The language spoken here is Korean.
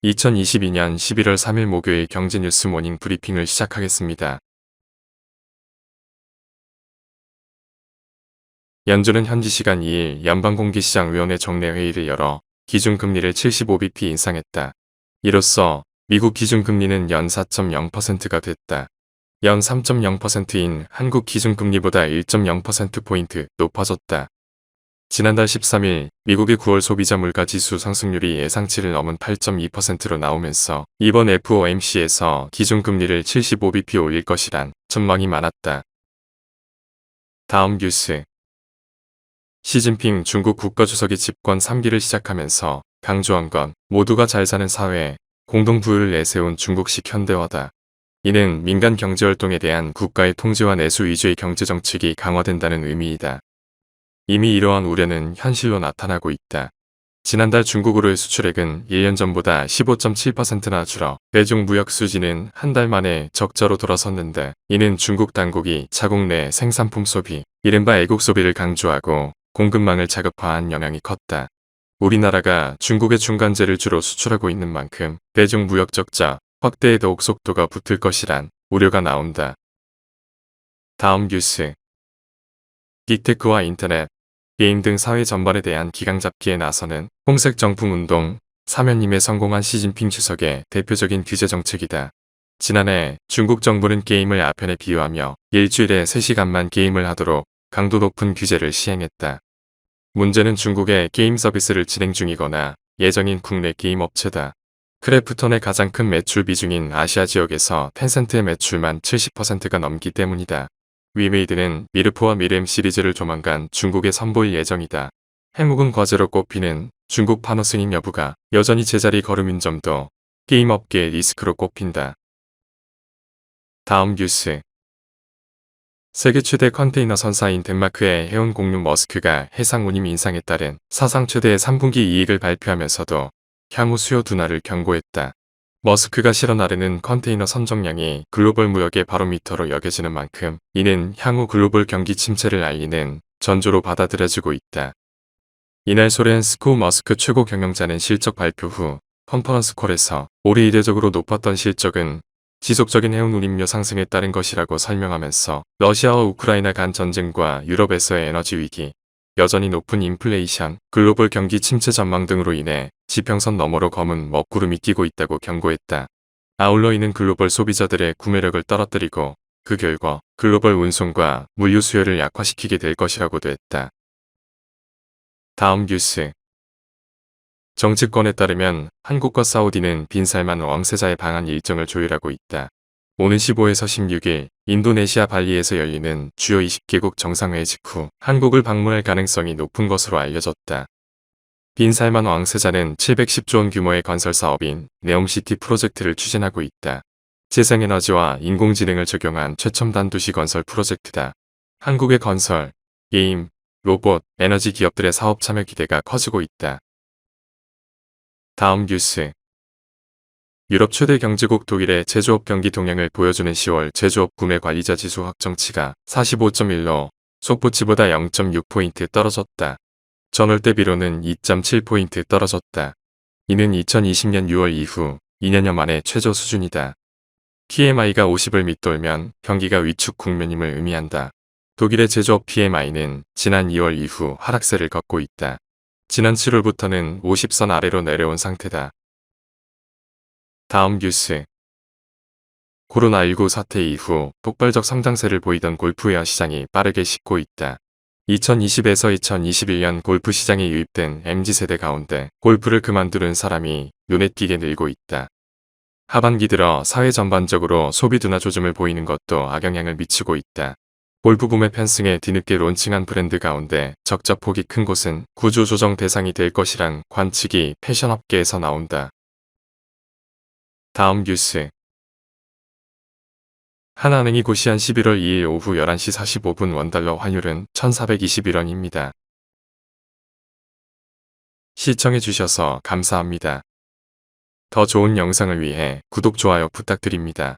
2022년 11월 3일 목요일 경제뉴스 모닝 브리핑을 시작하겠습니다. 연준은 현지 시간 2일 연방공개시장위원회 정례회의를 열어 기준금리를 75bp 인상했다. 이로써 미국 기준금리는 연 4.0%가 됐다. 연 3.0%인 한국 기준금리보다 1.0%포인트 높아졌다. 지난달 13일 미국의 9월 소비자 물가지수 상승률이 예상치를 넘은 8.2%로 나오면서 이번 FOMC에서 기준금리를 75bp 올릴 것이란 전망이 많았다. 다음 뉴스. 시진핑 중국 국가주석이 집권 3기를 시작하면서 강조한 건 모두가 잘 사는 사회, 공동부유를 내세운 중국식 현대화다. 이는 민간 경제활동에 대한 국가의 통제와 내수 위주의 경제정책이 강화된다는 의미이다. 이미 이러한 우려는 현실로 나타나고 있다. 지난달 중국으로의 수출액은 1년 전보다 15.7%나 줄어 대중 무역 수지는 한 달 만에 적자로 돌아섰는데, 이는 중국 당국이 자국 내 생산품 소비, 이른바 애국 소비를 강조하고 공급망을 자극화한 영향이 컸다. 우리나라가 중국의 중간재를 주로 수출하고 있는 만큼 대중 무역 적자 확대에 더욱 속도가 붙을 것이란 우려가 나온다. 다음 뉴스. 빅테크와 인터넷, 게임 등 사회 전반에 대한 기강 잡기에 나서는 홍색 정풍운동, 사면임에 성공한 시진핑 주석의 대표적인 규제 정책이다. 지난해 중국 정부는 게임을 아편에 비유하며 일주일에 3시간만 게임을 하도록 강도 높은 규제를 시행했다. 문제는 중국의 게임 서비스를 진행 중이거나 예정인 국내 게임 업체다. 크래프톤의 가장 큰 매출 비중인 아시아 지역에서 텐센트의 매출만 70%가 넘기 때문이다. 위메이드는 미르포와 미르엠 시리즈를 조만간 중국에 선보일 예정이다. 해묵은 과제로 꼽히는 중국 판호 승인 여부가 여전히 제자리 걸음인 점도 게임 업계의 리스크로 꼽힌다. 다음 뉴스. 세계 최대 컨테이너 선사인 덴마크의 해운 공유 머스크가 해상 운임 인상에 따른 사상 최대의 3분기 이익을 발표하면서도 향후 수요 둔화를 경고했다. 머스크가 실어 나르는 컨테이너 선정량이 글로벌 무역의 바로미터로 여겨지는 만큼 이는 향후 글로벌 경기 침체를 알리는 전조로 받아들여지고 있다. 이날 소렌 스코우 머스크 최고 경영자는 실적 발표 후 컨퍼런스 콜에서 올해 이례적으로 높았던 실적은 지속적인 해운 운임료 상승에 따른 것이라고 설명하면서 러시아와 우크라이나 간 전쟁과 유럽에서의 에너지 위기, 여전히 높은 인플레이션, 글로벌 경기 침체 전망 등으로 인해 지평선 너머로 검은 먹구름이 끼고 있다고 경고했다. 아울러 이는 글로벌 소비자들의 구매력을 떨어뜨리고 그 결과 글로벌 운송과 물류 수요를 약화시키게 될 것이라고도 했다. 다음 뉴스. 정치권에 따르면 한국과 사우디는 빈살만 왕세자의 방한 일정을 조율하고 있다. 오는 15에서 16일 인도네시아 발리에서 열리는 주요 20개국 정상회의 직후 한국을 방문할 가능성이 높은 것으로 알려졌다. 빈살만 왕세자는 710조 원 규모의 건설 사업인 네옴시티 프로젝트를 추진하고 있다. 재생에너지와 인공지능을 적용한 최첨단 도시 건설 프로젝트다. 한국의 건설, 게임, 로봇, 에너지 기업들의 사업 참여 기대가 커지고 있다. 다음 뉴스. 유럽 최대 경제국 독일의 제조업 경기 동향을 보여주는 10월 제조업 구매 관리자 지수 확정치가 45.1로 속보치보다 0.6포인트 떨어졌다. 전월 대비로는 2.7포인트 떨어졌다. 이는 2020년 6월 이후 2년여 만의 최저 수준이다. PMI가 50을 밑돌면 경기가 위축 국면임을 의미한다. 독일의 제조업 PMI는 지난 2월 이후 하락세를 걷고 있다. 지난 7월부터는 50선 아래로 내려온 상태다. 다음 뉴스. 코로나19 사태 이후 폭발적 성장세를 보이던 골프웨어 시장이 빠르게 식고 있다. 2020에서 2021년 골프 시장에 유입된 MZ세대 가운데 골프를 그만두는 사람이 눈에 띄게 늘고 있다. 하반기 들어 사회 전반적으로 소비 둔화 조짐을 보이는 것도 악영향을 미치고 있다. 골프 구매 편승에 뒤늦게 론칭한 브랜드 가운데 적자폭이 큰 곳은 구조조정 대상이 될 것이란 관측이 패션업계에서 나온다. 다음 뉴스. 하나은행이 고시한 11월 2일 오후 11시 45분 원달러 환율은 1421원입니다. 시청해주셔서 감사합니다. 더 좋은 영상을 위해 구독, 좋아요 부탁드립니다.